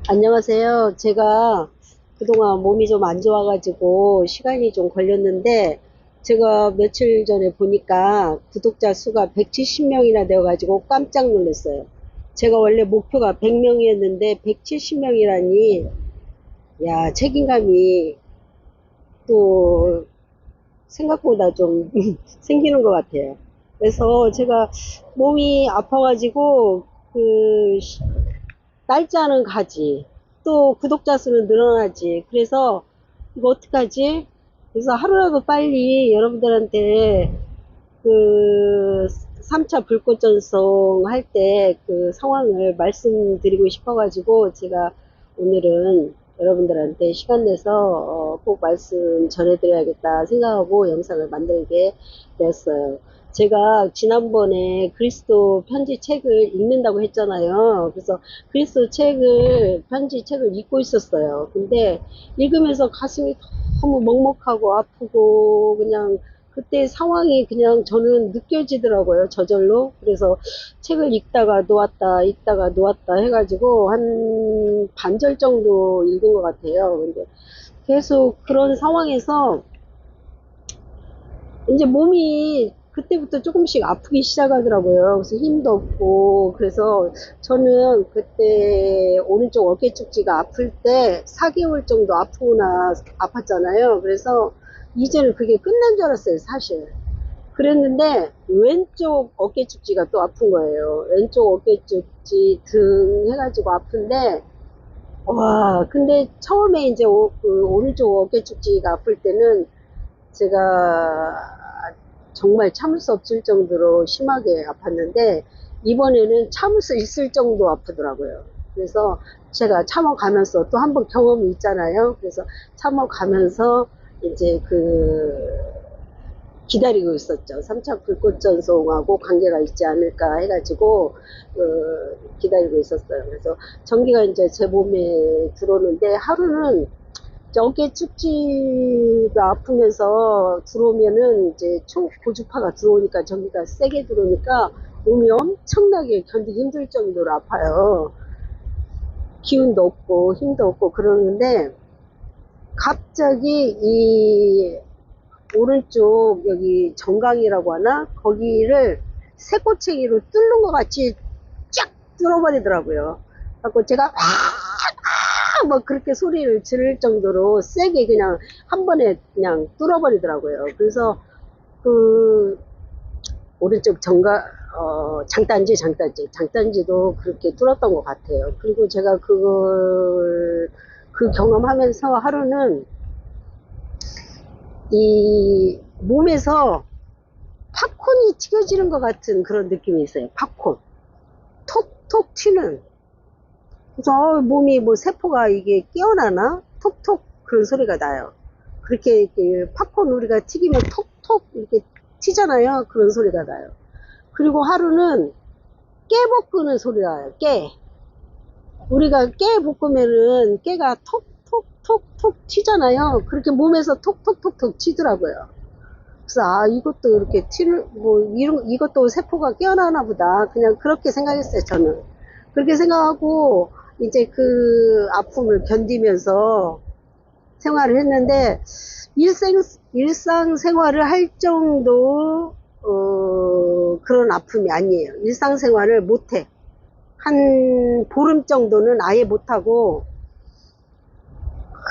안녕하세요. 제가 그동안 몸이 좀 안 좋아가지고 시간이 좀 걸렸는데, 제가 며칠 전에 보니까 구독자 수가 170명이나 되어가지고 깜짝 놀랐어요. 제가 원래 목표가 100명이었는데 170명이라니, 야, 책임감이 또 생각보다 좀 생기는 것 같아요. 그래서 제가 몸이 아파가지고 그 날짜는 가지. 또 구독자 수는 늘어나지. 그래서 이거 어떡하지? 그래서 하루라도 빨리 여러분들한테 그 3차 불꽃 전송 할 때 그 상황을 말씀드리고 싶어가지고 제가 오늘은 여러분들한테 시간 내서 꼭 말씀 전해드려야겠다 생각하고 영상을 만들게 되었어요. 제가 지난번에 그리스도 편지 책을 읽는다고 했잖아요. 그래서 그리스도 편지 책을 읽고 있었어요. 근데 읽으면서 가슴이 너무 먹먹하고 아프고 그냥 그때 상황이 그냥 저는 느껴지더라고요. 저절로. 그래서 책을 읽다가 놓았다 해가지고 한 반절 정도 읽은 것 같아요. 근데 계속 그런 상황에서 이제 몸이 그때부터 조금씩 아프기 시작하더라고요. 그래서 힘도 없고, 그래서 저는 그때 오른쪽 어깨 축지가 아플 때 4개월 정도 아프구나, 아팠잖아요. 그래서 이제는 그게 끝난 줄 알았어요, 사실. 그랬는데 왼쪽 어깨 축지가 또 아픈 거예요. 왼쪽 어깨 축지 등 해가지고 아픈데, 와, 근데 처음에 이제 그 오른쪽 어깨 축지가 아플 때는 제가 정말 참을 수 없을 정도로 심하게 아팠는데, 이번에는 참을 수 있을 정도 아프더라고요. 그래서 제가 참아가면서 또 한 번 경험이 있잖아요. 그래서 참아가면서 이제 기다리고 있었죠. 3차 불꽃 전송하고 관계가 있지 않을까 해가지고 기다리고 있었어요. 그래서 전기가 이제 제 몸에 들어오는데, 하루는 어깨 축지가 아프면서 들어오면은 이제 초고주파가 들어오니까, 전기가 세게 들어오니까 몸이 엄청나게 견디기 힘들 정도로 아파요. 기운도 없고 힘도 없고 그러는데, 갑자기 이 오른쪽 여기 정강이라고 하나? 거기를 새꼬챙이로 뚫는 것 같이 쫙 뚫어버리더라고요. 그래서 제가 막 그렇게 소리를 지를 정도로 세게 그냥 한 번에 그냥 뚫어버리더라고요. 그래서 그 오른쪽 장단지도 그렇게 뚫었던 것 같아요. 그리고 제가 그 경험하면서 하루는 이 몸에서 팝콘이 튀겨지는 것 같은 그런 느낌이 있어요. 팝콘. 톡톡 튀는. 그래서 몸이 뭐 세포가 이게 깨어나나? 톡톡 그런 소리가 나요. 그렇게 이렇게 팝콘 우리가 튀기면 톡톡 이렇게 튀잖아요. 그런 소리가 나요. 그리고 하루는 깨 볶는 소리가 나요. 깨. 우리가 깨 볶으면은 깨가 톡톡톡톡 튀잖아요. 그렇게 몸에서 톡톡톡톡 튀더라고요. 그래서 이것도 이렇게 이것도 세포가 깨어나나 보다. 그냥 그렇게 생각했어요, 저는. 그렇게 생각하고 이제 그 아픔을 견디면서 생활을 했는데, 일상생활을 할 정도 그런 아픔이 아니에요. 일상생활을 못해. 한 보름 정도는 아예 못하고,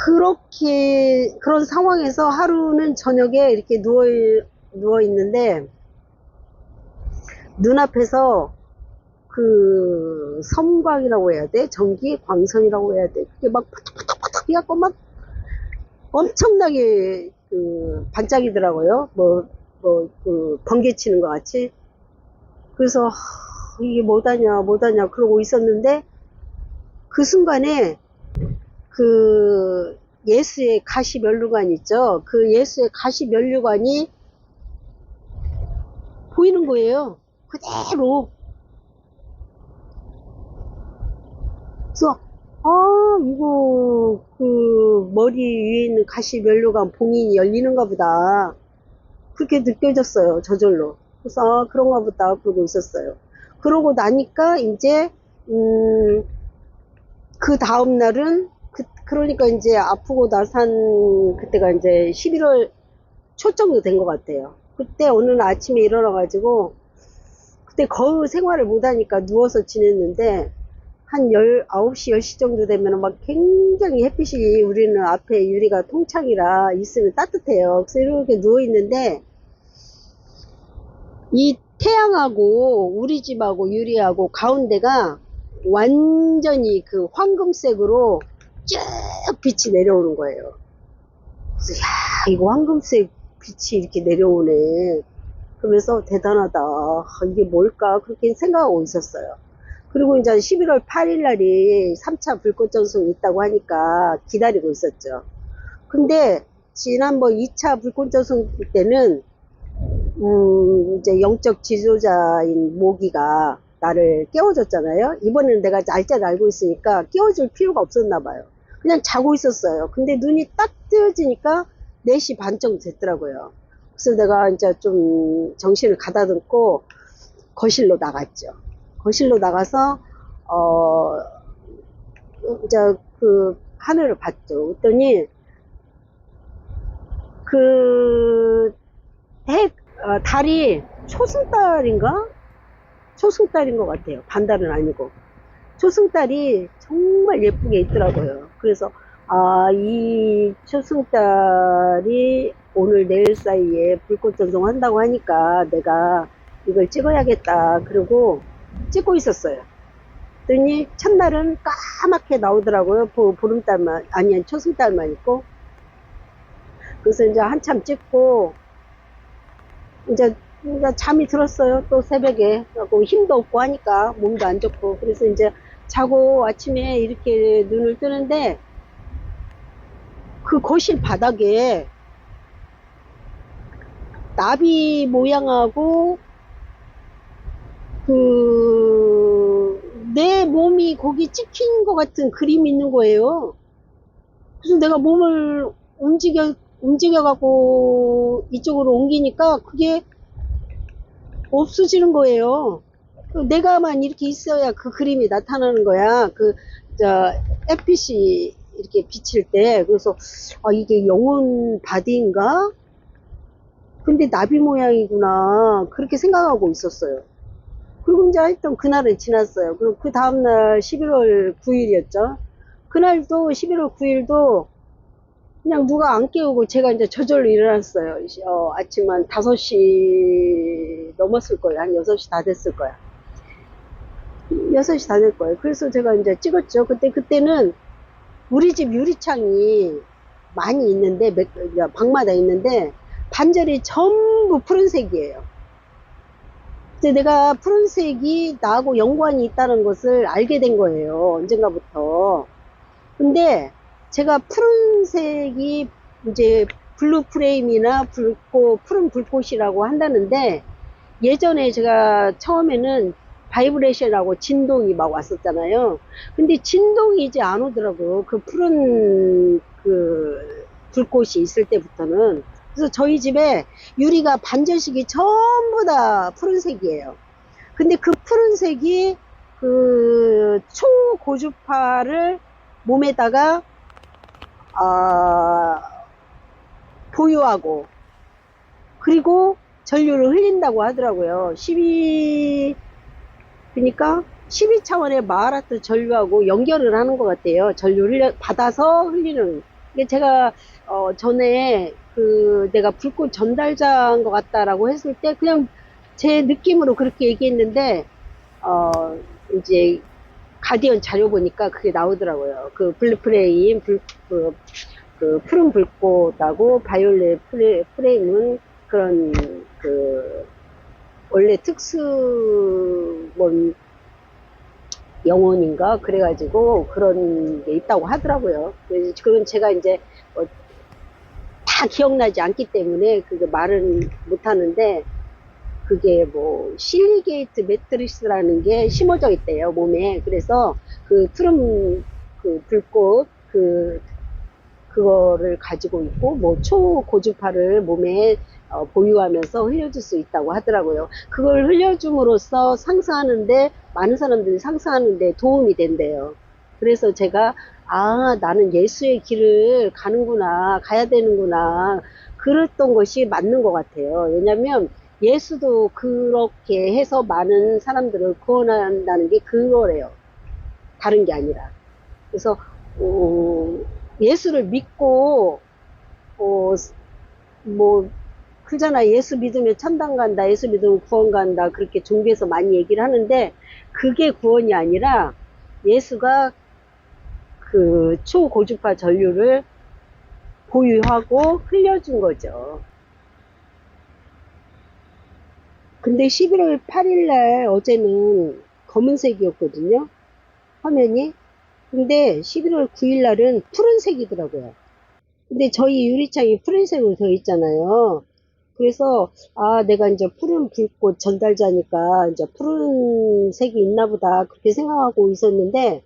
그렇게 그런 상황에서 하루는 저녁에 이렇게 누워 있는데, 눈앞에서 그 섬광이라고 해야 돼? 전기 광선이라고 해야 돼? 그게 막 파닥파닥파닥 해갖고 막 엄청나게 반짝이더라고요. 번개 치는 것 같이. 그래서 이게 뭐다냐 그러고 있었는데, 그 순간에 그 예수의 가시면류관 있죠. 그 예수의 가시면류관이 보이는 거예요. 그대로. 그래서 이거 머리 위에 있는 가시면류관 봉인이 열리는가 보다. 그렇게 느껴졌어요. 저절로. 그래서 그런가 보다 그러고 있었어요. 그러고 나니까 이제 그 다음날은, 그러니까 이제 아프고 나산, 그때가 이제 11월 초 정도 된 것 같아요. 그때 어느 날 아침에 일어나가지고, 그때 거의 생활을 못하니까 누워서 지냈는데, 한 9시, 10시 정도 되면 막 굉장히 햇빛이, 우리는 앞에 유리가 통창이라 있으면 따뜻해요. 그래서 이렇게 누워있는데, 이 태양하고 우리 집하고 유리하고 가운데가 완전히 그 황금색으로 쭉 빛이 내려오는 거예요. 그래서 야, 이거 황금색 빛이 이렇게 내려오네. 그러면서 대단하다. 이게 뭘까? 그렇게 생각하고 있었어요. 그리고 이제 11월 8일 날이 3차 불꽃 전송이 있다고 하니까 기다리고 있었죠. 근데 지난번 2차 불꽃 전송 때는 이제 영적 지도자인 모기가 나를 깨워줬잖아요. 이번에는 내가 날짜를 알고 있으니까 깨워줄 필요가 없었나 봐요. 그냥 자고 있었어요. 근데 눈이 딱 뜨여지니까 4시 반 정도 됐더라고요. 그래서 내가 이제 좀 정신을 가다듬고 거실로 나갔죠. 거실로 나가서 이제 그 하늘을 봤죠. 그랬더니 그 달이 초승달인가? 초승달인 것 같아요. 반달은 아니고. 초승달이 정말 예쁘게 있더라고요. 그래서, 아, 이 초승달이 오늘 내일 사이에 불꽃 전송한다고 하니까 내가 이걸 찍어야겠다. 그리고 찍고 있었어요. 그랬더니 첫날은 까맣게 나오더라고요. 보름달만, 아니, 초승달만 있고. 그래서 이제 한참 찍고, 이제 잠이 들었어요. 또 새벽에. 그리고 힘도 없고 하니까 몸도 안 좋고. 그래서 이제 자고 아침에 이렇게 눈을 뜨는데 그 거실 바닥에 나비 모양하고 내 몸이 거기 찍힌 것 같은 그림이 있는 거예요. 그래서 내가 몸을 움직여갖고 이쪽으로 옮기니까 그게 없어지는 거예요. 내가만 이렇게 있어야 그 그림이 나타나는 거야. 햇빛이 이렇게 비칠 때. 그래서, 아, 이게 영혼 바디인가? 근데 나비 모양이구나. 그렇게 생각하고 있었어요. 그리고 이제 하여튼 그날은 지났어요. 그리고 그 다음날 11월 9일이었죠. 그날도 11월 9일도 그냥 누가 안 깨우고 제가 이제 저절로 일어났어요. 아침 한 5시 넘었을 거예요. 한 6시 다 됐을 거야. 6시 다 될 거예요. 그래서 제가 이제 찍었죠. 그때는 우리 집 유리창이 많이 있는데, 방마다 있는데, 반절이 전부 푸른색이에요. 이제 내가 푸른색이 나하고 연관이 있다는 것을 알게 된 거예요. 언젠가부터. 근데 제가 푸른색이 이제 블루 프레임이나 푸른 불꽃이라고 한다는데, 예전에 제가 처음에는 바이브레이션하고 진동이 막 왔었잖아요. 근데 진동이 이제 안 오더라고요. 그 푸른 불꽃이 있을 때부터는. 그래서 저희 집에 유리가 반절씩이 전부 다 푸른색이에요. 근데 그 푸른색이 그 초고주파를 몸에다가 보유하고, 그리고 전류를 흘린다고 하더라고요. 그러니까 12차원의 마하라트 전류하고 연결을 하는 것 같아요. 전류를 받아서 흘리는. 이게 제가 전에 내가 불꽃 전달자인 것 같다라고 했을 때 그냥 제 느낌으로 그렇게 얘기했는데 이제 가디언 자료 보니까 그게 나오더라고요. 그 블루 프레임, 그 푸른 불꽃하고 바이올렛 프레임은 그런 원래 특수본 영혼인가 그래가지고 그런 게 있다고 하더라고요. 그건 제가 이제 다 기억나지 않기 때문에 그게 말은 못하는데, 그게 뭐 실리게이트 매트리스라는 게 심어져 있대요, 몸에. 그래서 그 푸른 불꽃 그거를 가지고 있고, 뭐 초고주파를 몸에 보유하면서 흘려줄 수 있다고 하더라고요. 그걸 흘려줌으로써 상승하는데, 많은 사람들이 상승하는데 도움이 된대요. 그래서 제가, 아, 나는 예수의 길을 가는구나, 가야 되는구나. 그랬던 것이 맞는 것 같아요. 왜냐면 예수도 그렇게 해서 많은 사람들을 구원한다는 게 그거래요. 다른 게 아니라. 그래서, 어, 예수를 믿고, 어, 뭐, 그잖아. 예수 믿으면 천당 간다. 예수 믿으면 구원 간다. 그렇게 종교에서 많이 얘기를 하는데, 그게 구원이 아니라 예수가 그 초고주파 전류를 보유하고 흘려준 거죠. 근데 11월 8일 날 어제는 검은색이었거든요. 화면이. 근데 11월 9일 날은 푸른색이더라고요. 근데 저희 유리창이 푸른색으로 되어 있잖아요. 그래서 아 내가 이제 푸른 불꽃 전달자니까 이제 푸른색이 있나 보다 그렇게 생각하고 있었는데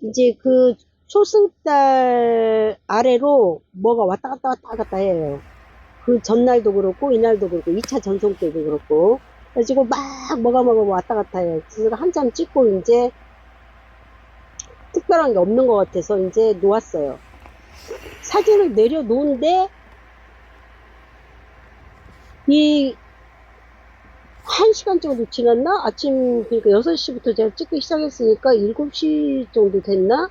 이제 그 초승달 아래로 뭐가 왔다 갔다 왔다 갔다 해요. 그 전날도 그렇고 이날도 그렇고 2차 전송 때도 그렇고 그래가지고 막 뭐가 왔다 갔다 해요. 그래서 한참 찍고 이제 특별한 게 없는 것 같아서 이제 놓았어요. 사진을 내려놓은데 이 1시간 정도 지났나? 아침 그러니까 6시부터 제가 찍기 시작했으니까 7시 정도 됐나?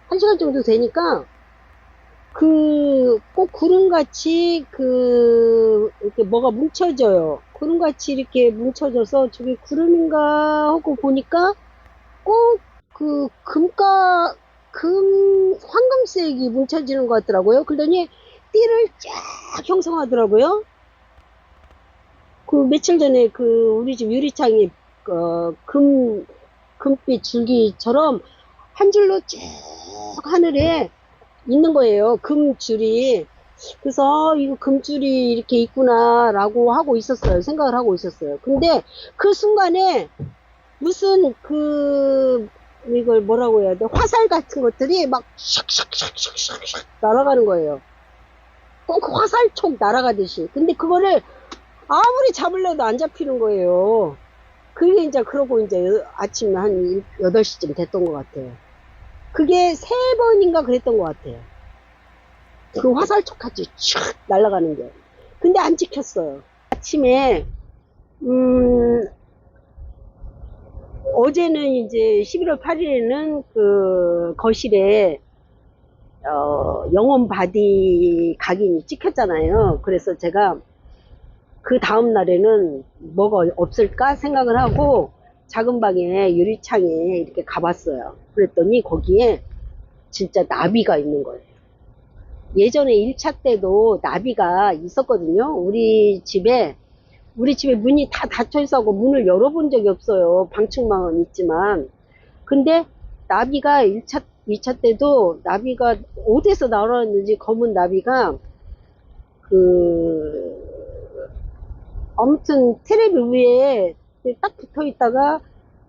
1시간 정도 되니까 그 꼭 구름같이 그 이렇게 뭐가 뭉쳐져요. 구름같이 이렇게 뭉쳐져서 저게 구름인가 하고 보니까 꼭 그 황금색이 뭉쳐지는 것 같더라고요. 그러더니 띠를 쫙 형성하더라고요. 그 며칠 전에 그 우리 집 유리창이 금빛 줄기처럼 한 줄로 쭉 하늘에 있는 거예요. 금줄이. 그래서 이거 금줄이 이렇게 있구나 라고 하고 있었어요. 생각을 하고 있었어요. 근데 그 순간에 무슨 이걸 뭐라고 해야 돼? 화살 같은 것들이 막 샥샥샥샥샥 날아가는 거예요. 꼭 화살촉 날아가듯이. 근데 그거를 아무리 잡으려도 안 잡히는 거예요. 그게 이제 그러고 이제 아침 한 8시쯤 됐던 것 같아요. 그게 3번인가 그랬던 것 같아요. 그 화살촉 같이 촥 날아가는 게. 근데 안 찍혔어요. 아침에, 어제는 이제 11월 8일에는 그 거실에, 영혼 바디 각인이 찍혔잖아요. 그래서 제가 그 다음 날에는 뭐가 없을까 생각을 하고 작은 방에 유리창에 이렇게 가봤어요. 그랬더니 거기에 진짜 나비가 있는 거예요. 예전에 1차 때도 나비가 있었거든요. 우리 집에 문이 다 닫혀 있어서 문을 열어본 적이 없어요. 방충망은 있지만. 근데 나비가 2차 때도 나비가 어디서 날아왔는지 검은 나비가 그 아무튼 테레비 위에 딱 붙어 있다가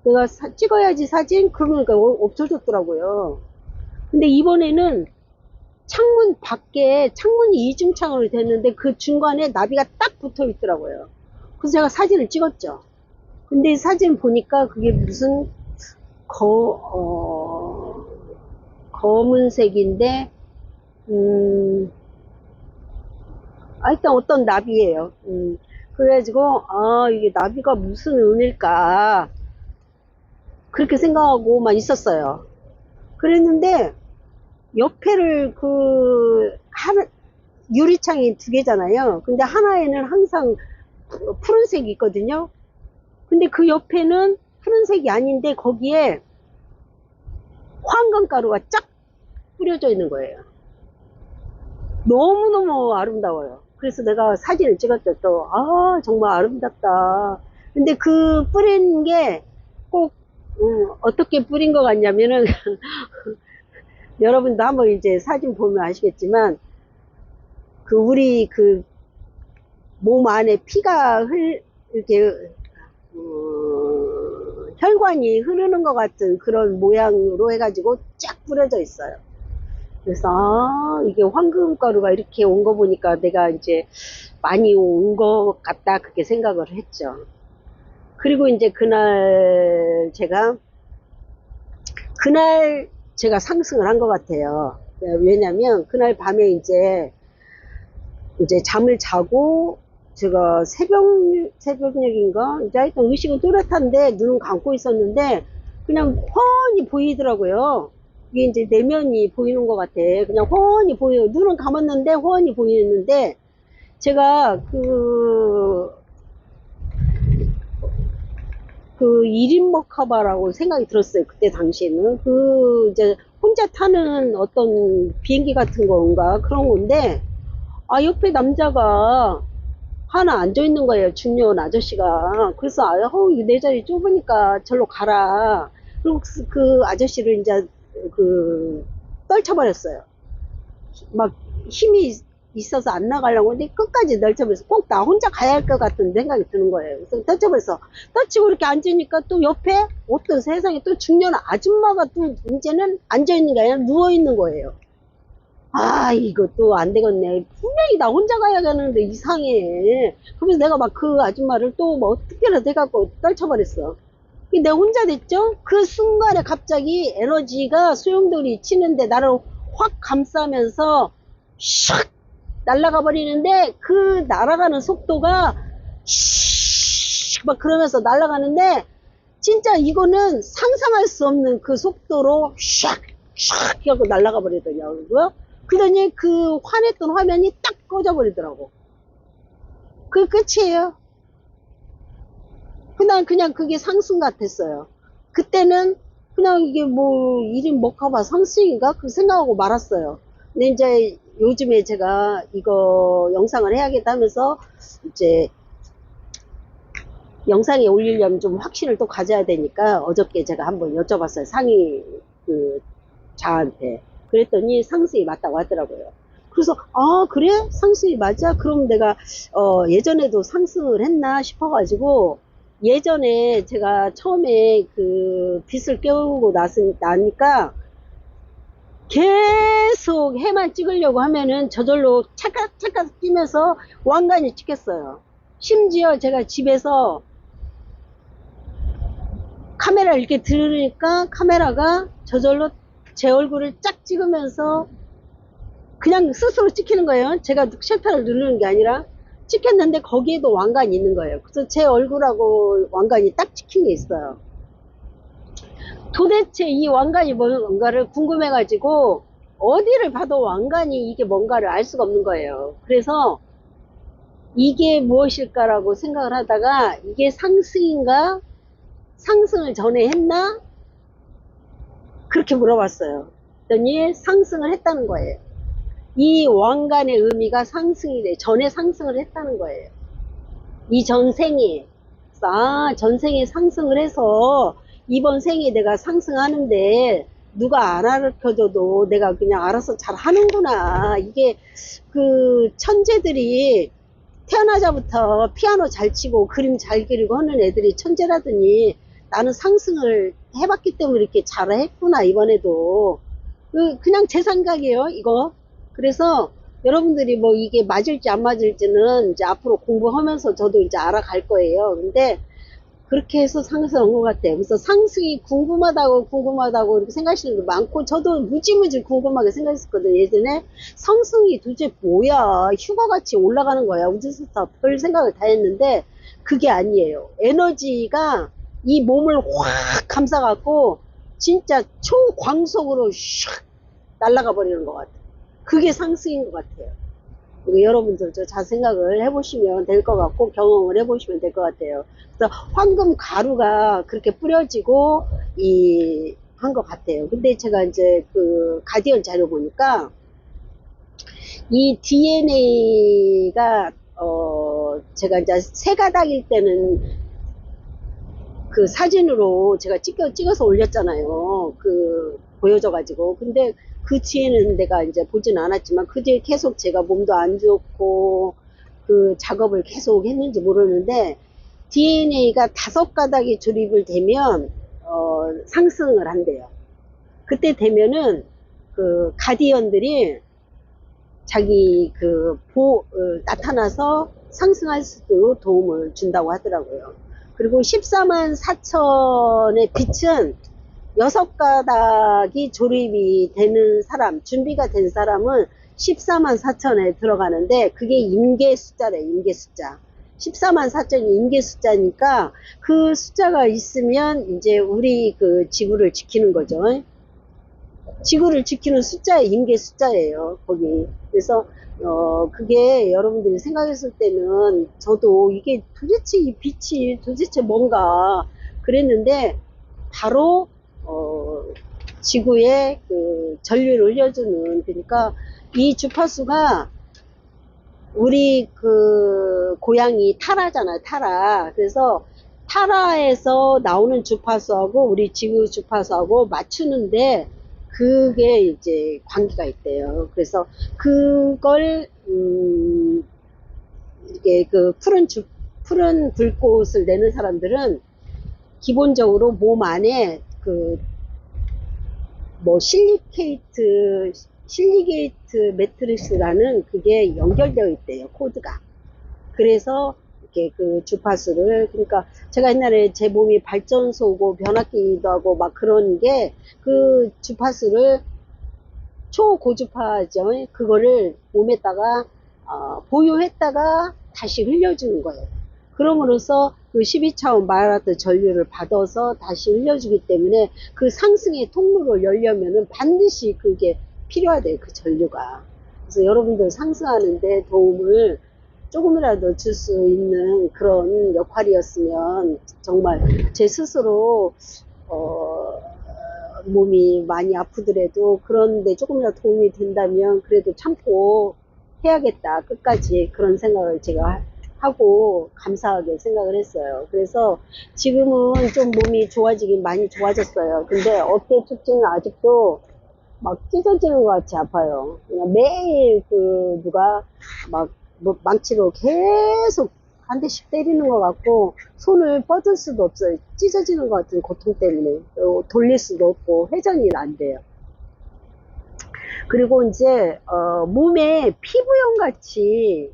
내가 찍어야지 사진 그러니까 없어졌더라고요. 근데 이번에는 창문 밖에 창문이 이중창으로 됐는데 그 중간에 나비가 딱 붙어 있더라고요. 그래서 제가 사진을 찍었죠. 근데 사진 보니까 그게 무슨 검은색인데 하여튼 어떤 나비예요. 그래가지고 이게 나비가 무슨 의미일까 그렇게 생각하고만 있었어요. 그랬는데 옆에를 유리창이 2개잖아요. 근데 하나에는 항상 푸른색이 있거든요. 근데 그 옆에는 푸른색이 아닌데 거기에 황금가루가 쫙 뿌려져 있는 거예요. 너무너무 아름다워요. 그래서 내가 사진을 찍었죠. 또 정말 아름답다. 근데 그 뿌린 게 꼭 어떻게 뿌린 것 같냐면은 여러분도 한번 이제 사진 보면 아시겠지만 우리 몸 안에 피가 이렇게 혈관이 흐르는 것 같은 그런 모양으로 해가지고 쫙 뿌려져 있어요. 그래서 이게 황금가루가 이렇게 온 거 보니까 내가 이제 많이 온 것 같다 그렇게 생각을 했죠. 그리고 이제 그날 제가 상승을 한 것 같아요. 왜냐면 그날 밤에 이제 잠을 자고 제가 새벽녘인가 이제 하여튼 의식은 뚜렷한데 눈은 감고 있었는데 그냥 훤히 보이더라고요. 이게 이제 내면이 보이는 것 같아. 그냥 훤히 보여요. 눈은 감았는데 훤히 보이는데 제가 그 1인 머카바라고 생각이 들었어요. 그때 당시에는. 이제 혼자 타는 어떤 비행기 같은 건가 그런 건데, 아, 옆에 남자가 하나 앉아 있는 거예요. 중년 아저씨가. 그래서, 내 자리 좁으니까 절로 가라. 그리고 그 아저씨를 이제, 떨쳐버렸어요. 막 힘이 있어서 안 나가려고 했는데 끝까지 널쳐버려서 꼭 나 혼자 가야 할 것 같은 생각이 드는 거예요. 그래서 떨쳐버려서 떨치고 이렇게 앉으니까 또 옆에 어떤 세상에 또 중년 아줌마가 또 이제는 앉아있는 게 아니라 누워있는 거예요. 아, 이것도 안 되겠네. 분명히 나 혼자 가야 하는데 이상해. 그래서 내가 막 그 아줌마를 또 뭐 어떻게라도 해갖고 떨쳐버렸어. 내가 혼자 됐죠? 그 순간에 갑자기 에너지가 소용돌이 치는데 나를 확 감싸면서 샥 날아가 버리는데 그 날아가는 속도가 막 그러면서 날아가는데 진짜 이거는 상상할 수 없는 그 속도로 샥 하고 날아가 버리더라고요. 그러더니 그 환했던 화면이 딱 꺼져 버리더라고. 그게 끝이에요. 그냥 그게 상승 같았어요. 그때는 그냥 이게 뭐 1인 먹가봐 상승인가? 그 생각하고 말았어요. 근데 이제 요즘에 제가 이거 영상을 해야겠다 하면서 이제 영상에 올리려면 좀 확신을 또 가져야 되니까 어저께 제가 한번 여쭤봤어요. 상위 그 자한테. 그랬더니 상승이 맞다고 하더라고요. 그래서 그래? 상승이 맞아? 그럼 내가 예전에도 상승을 했나 싶어가지고 예전에 제가 처음에 그 빚을 깨우고 나니까 계속 해만 찍으려고 하면은 저절로 찰칵찰칵 뛰면서 왕관이 찍혔어요. 심지어 제가 집에서 카메라를 이렇게 들으니까 카메라가 저절로 제 얼굴을 쫙 찍으면서 그냥 스스로 찍히는 거예요. 제가 셔터를 누르는 게 아니라 찍혔는데 거기에도 왕관이 있는 거예요. 그래서 제 얼굴하고 왕관이 딱 찍힌 게 있어요. 도대체 이 왕관이 뭔가를 궁금해가지고 어디를 봐도 왕관이 이게 뭔가를 알 수가 없는 거예요. 그래서 이게 무엇일까라고 생각을 하다가 이게 상승인가? 상승을 전에 했나? 그렇게 물어봤어요. 그랬더니 상승을 했다는 거예요. 이 왕관의 의미가 상승이래. 전에 상승을 했다는 거예요. 이 전생에. 전생에 상승을 해서 이번 생에 내가 상승하는데 누가 안 가르쳐줘도 내가 그냥 알아서 잘 하는구나. 이게 그 천재들이 태어나자부터 피아노 잘 치고 그림 잘 그리고 하는 애들이 천재라더니 나는 상승을 해봤기 때문에 이렇게 잘했구나 이번에도. 그냥 제 생각이에요 이거. 그래서 여러분들이 뭐 이게 맞을지 안 맞을지는 이제 앞으로 공부하면서 저도 이제 알아갈 거예요. 근데 그렇게 해서 상승한 것 같아요. 그래서 상승이 궁금하다고 이렇게 생각하시는 분들 많고, 저도 무지무지 궁금하게 생각했었거든요. 예전에 상승이 도대체 뭐야? 휴가같이 올라가는 거야. 우주스타 별 생각을 다 했는데, 그게 아니에요. 에너지가 이 몸을 확 감싸갖고, 진짜 초광속으로 샥 날아가 버리는 것 같아요. 그게 상승인 것 같아요. 여러분들도 잘 생각을 해보시면 될 것 같고 경험을 해보시면 될 것 같아요. 그래서 황금 가루가 그렇게 뿌려지고 한 것 같아요. 근데 제가 이제 그 가디언 자료 보니까 이 DNA가 제가 이제 세 가닥일 때는 그 사진으로 제가 찍어서 올렸잖아요. 보여줘가지고. 근데 그 뒤에는 내가 이제 보진 않았지만 그 뒤에 계속 제가 몸도 안 좋고 그 작업을 계속 했는지 모르는데 DNA가 5가닥이 조립을 되면 상승을 한대요. 그때 되면은 그 가디언들이 자기 나타나서 상승할 수도 도움을 준다고 하더라고요. 그리고 14만 4천의 빛은 6가닥이 조립이 되는 사람, 준비가 된 사람은 14만 4천에 들어가는데, 그게 임계 숫자래, 임계 숫자. 14만 4천이 임계 숫자니까, 그 숫자가 있으면 이제 우리 그 지구를 지키는 거죠. 지구를 지키는 숫자의 임계 숫자예요, 거기. 그래서, 그게 여러분들이 생각했을 때는 저도 이게 도대체 이 빛이 도대체 뭔가 그랬는데, 바로 지구에 그 전류를 올려주는, 그러니까 이 주파수가 우리 그 고향이 타라잖아요, 타라. 그래서 타라에서 나오는 주파수하고 우리 지구 주파수하고 맞추는데, 그게 이제 관계가 있대요. 그래서 그걸 이게 그 푸른 불꽃을 내는 사람들은 기본적으로 몸 안에 그 뭐 실리게이트 매트리스라는 그게 연결되어 있대요, 코드가. 그래서 이렇게 그 주파수를, 그러니까 제가 옛날에 제 몸이 발전소고 변압기도 하고 막 그런 게, 그 주파수를 초고주파죠, 그거를 몸에다가 보유했다가 다시 흘려주는 거예요. 그럼으로써 그 12차원 마라트 전류를 받아서 다시 흘려주기 때문에, 그 상승의 통로를 열려면은 반드시 그게 필요하대요, 그 전류가. 그래서 여러분들 상승하는데 도움을 조금이라도 줄 수 있는 그런 역할이었으면, 정말 제 스스로 몸이 많이 아프더라도 그런데 조금이라도 도움이 된다면 그래도 참고 해야겠다, 끝까지. 그런 생각을 제가 하고 감사하게 생각을 했어요. 그래서 지금은 좀 몸이 좋아지긴 많이 좋아졌어요. 근데 어깨 축증은 아직도 막 찢어지는 것 같이 아파요. 그냥 매일 그 누가 막 뭐 망치로 계속 한 대씩 때리는 것 같고, 손을 뻗을 수도 없어요. 찢어지는 것 같은 고통 때문에. 돌릴 수도 없고 회전이 안 돼요. 그리고 이제 몸에 피부염 같이,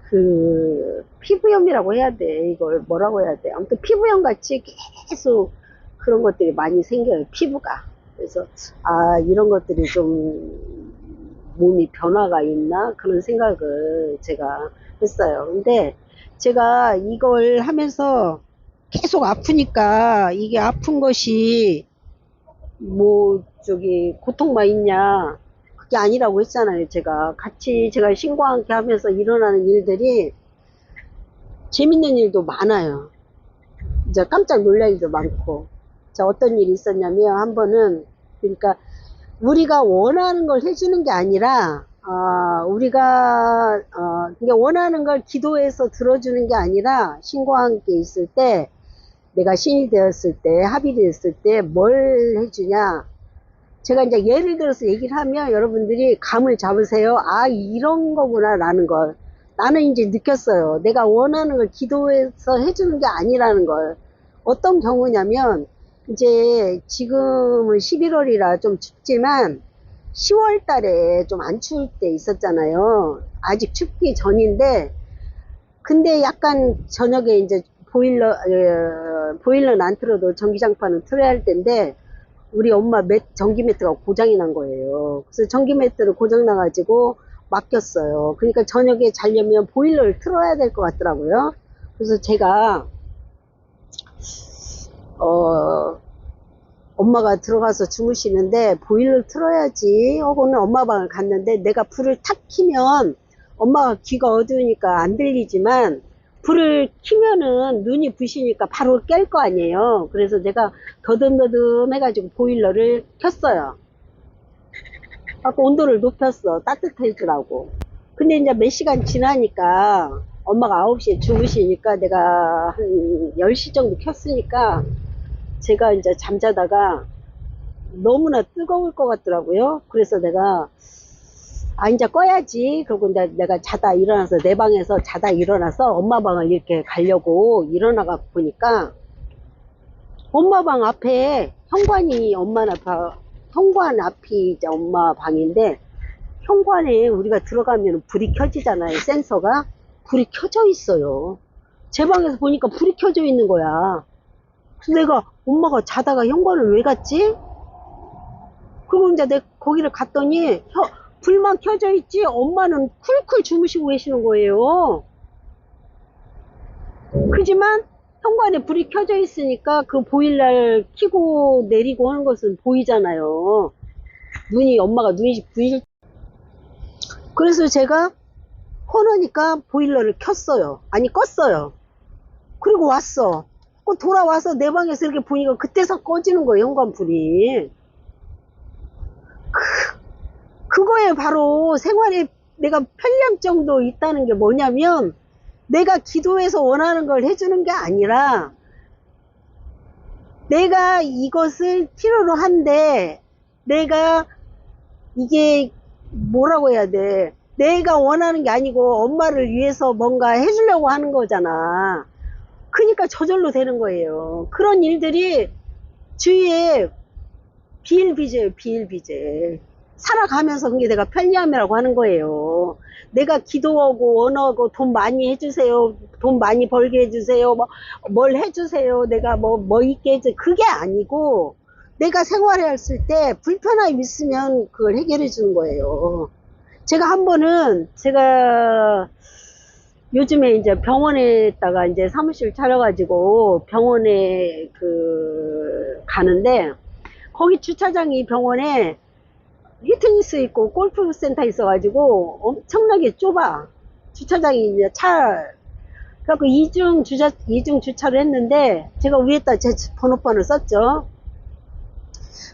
그 피부염이라고 해야 돼, 이걸 뭐라고 해야 돼, 아무튼 피부염 같이 계속 그런 것들이 많이 생겨요, 피부가. 그래서 이런 것들이 좀 몸이 변화가 있나 그런 생각을 제가 했어요. 근데 제가 이걸 하면서 계속 아프니까, 이게 아픈 것이 뭐 저기 고통만 있냐, 그게 아니라고 했잖아요. 제가 신과 함께 하면서 일어나는 일들이 재밌는 일도 많아요. 이제 깜짝 놀랄 일도 많고. 자, 어떤 일이 있었냐면, 한 번은, 그러니까 우리가 원하는 걸 해주는 게 아니라, 그러니까 원하는 걸 기도해서 들어주는 게 아니라, 신과 함께 있을 때, 내가 신이 되었을 때, 합이 되었을 때 뭘 해주냐. 제가 이제 예를 들어서 얘기를 하면 여러분들이 감을 잡으세요. 이런 거구나 라는 걸 나는 이제 느꼈어요. 내가 원하는 걸 기도해서 해주는 게 아니라는 걸. 어떤 경우냐면, 이제 지금은 11월이라 좀 춥지만 10월 달에 좀 안 추울 때 있었잖아요. 아직 춥기 전인데, 근데 약간 저녁에 이제 보일러는 안 틀어도 전기장판은 틀어야 할 텐데, 우리 엄마 전기 매트가 고장이 난 거예요. 그래서 전기 매트를 고장 나가지고 맡겼어요. 그러니까 저녁에 자려면 보일러를 틀어야 될 것 같더라고요. 그래서 제가 엄마가 들어가서 주무시는데 보일러를 틀어야지 하고는 엄마 방을 갔는데, 내가 불을 탁 켜면 엄마가 귀가 어두우니까 안 들리지만, 불을 켜면은 눈이 부시니까 바로 깰 거 아니에요. 그래서 내가 더듬더듬 해가지고 보일러를 켰어요. 아까 온도를 높였어, 따뜻해지라고. 근데 이제 몇 시간 지나니까 엄마가 9시에 주무시니까 내가 한 10시 정도 켰으니까, 제가 이제 잠자다가 너무나 뜨거울 것 같더라고요. 그래서 내가 이제 꺼야지. 그러고 내가 자다 일어나서, 내 방에서 자다 일어나서 엄마 방을 이렇게 가려고 일어나가 보니까, 엄마 방 앞에 현관 앞이 이제 엄마 방인데, 현관에 우리가 들어가면 불이 켜지잖아요. 센서가 불이 켜져 있어요. 제 방에서 보니까 불이 켜져 있는 거야. 그래서 내가 엄마가 자다가 현관을 왜 갔지? 그리고 이제 내가 거기를 갔더니 불만 켜져 있지 엄마는 쿨쿨 주무시고 계시는 거예요. 그지만 현관에 불이 켜져 있으니까 그 보일러를 켜고 내리고 하는 것은 보이잖아요. 엄마가 눈이 부실. 그래서 제가 화나니까 보일러를 켰어요. 아니 껐어요. 그리고 왔어. 돌아와서 내 방에서 이렇게 보니까 그때서 꺼지는 거예요, 현관불이. 그거에 바로 생활에 내가 편리함 정도 있다는 게 뭐냐면, 내가 기도해서 원하는 걸 해주는 게 아니라, 내가 이것을 필요로 한데, 내가 이게 뭐라고 해야 돼. 내가 원하는 게 아니고 엄마를 위해서 뭔가 해주려고 하는 거잖아. 그러니까 저절로 되는 거예요. 그런 일들이 주위에 비일비재예요, 비일비재. 살아가면서 그게 내가 편리함이라고 하는 거예요. 내가 기도하고 원하고 돈 많이 해주세요, 돈 많이 벌게 해주세요, 뭘 해주세요, 내가 뭐 있게 해주세요. 그게 아니고 내가 생활했을 때 불편함이 있으면 그걸 해결해 주는 거예요. 제가 한 번은 제가 요즘에 이제 병원에다가 이제 사무실 차려가지고 병원에 가는데, 거기 주차장이 병원에 피트니스 있고 골프 센터 있어가지고 엄청나게 좁아. 주차장이 이제 그래갖고 이중 주차를 했는데, 제가 위에다 제 번호판을 썼죠.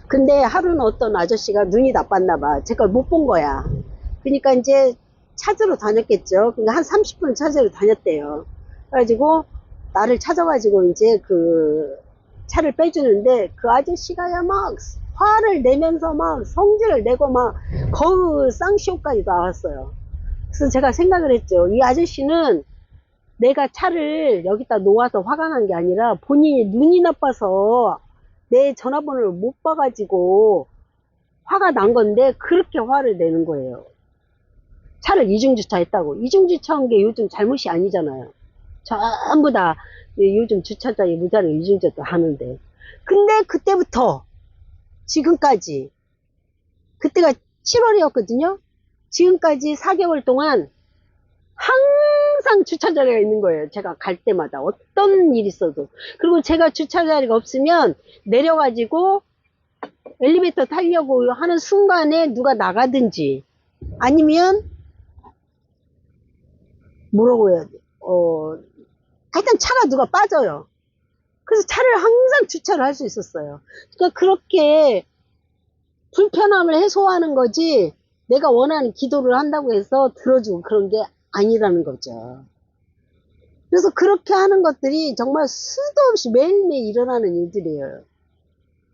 근데 하루는 어떤 아저씨가 눈이 나빴나봐. 제가 못 본 거야. 그러니까 이제 찾으러 다녔겠죠. 그러니까 한 30분 찾으러 다녔대요. 그래가지고 나를 찾아가지고 이제 차를 빼주는데, 그 아저씨가 막 화를 내면서 막 성질을 내고 막 거의 쌍시옷까지 나왔어요. 그래서 제가 생각을 했죠. 이 아저씨는 내가 차를 여기다 놓아서 화가 난 게 아니라 본인이 눈이 나빠서 내 전화번호를 못 봐가지고 화가 난 건데, 그렇게 화를 내는 거예요. 차를 이중주차했다고. 이중주차한 게 요즘 잘못이 아니잖아요. 전부 다 요즘 주차장이 무자를 이중주차 하는데. 근데 그때부터 지금까지, 그때가 7월이었거든요. 지금까지 4개월 동안 항상 주차자리가 있는 거예요. 제가 갈 때마다 어떤 일이 있어도. 그리고 제가 주차자리가 없으면 내려가지고 엘리베이터 타려고 하는 순간에 누가 나가든지, 아니면 뭐라고 해야 돼, 하여튼 차가 누가 빠져요. 그래서 차를 항상 주차를 할 수 있었어요. 그러니까 그렇게 불편함을 해소하는 거지, 내가 원하는 기도를 한다고 해서 들어주고 그런 게 아니라는 거죠. 그래서 그렇게 하는 것들이 정말 수도 없이 매일매일 일어나는 일들이에요.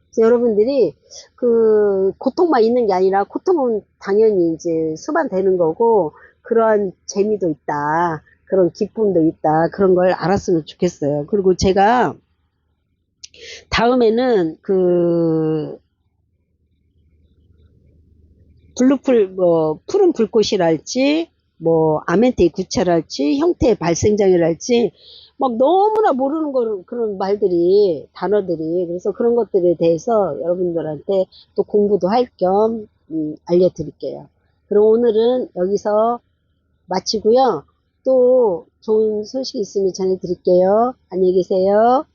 그래서 여러분들이 고통만 있는 게 아니라, 고통은 당연히 이제 수반되는 거고, 그러한 재미도 있다, 그런 기쁨도 있다, 그런 걸 알았으면 좋겠어요. 그리고 제가 다음에는 푸른 불꽃이랄지, 아멘테이 구체랄지, 형태의 발생장이랄지, 막 너무나 모르는 그런 단어들이, 그래서 그런 것들에 대해서 여러분들한테 또 공부도 할 겸, 알려드릴게요. 그럼 오늘은 여기서 마치고요. 또 좋은 소식 있으면 전해드릴게요. 안녕히 계세요.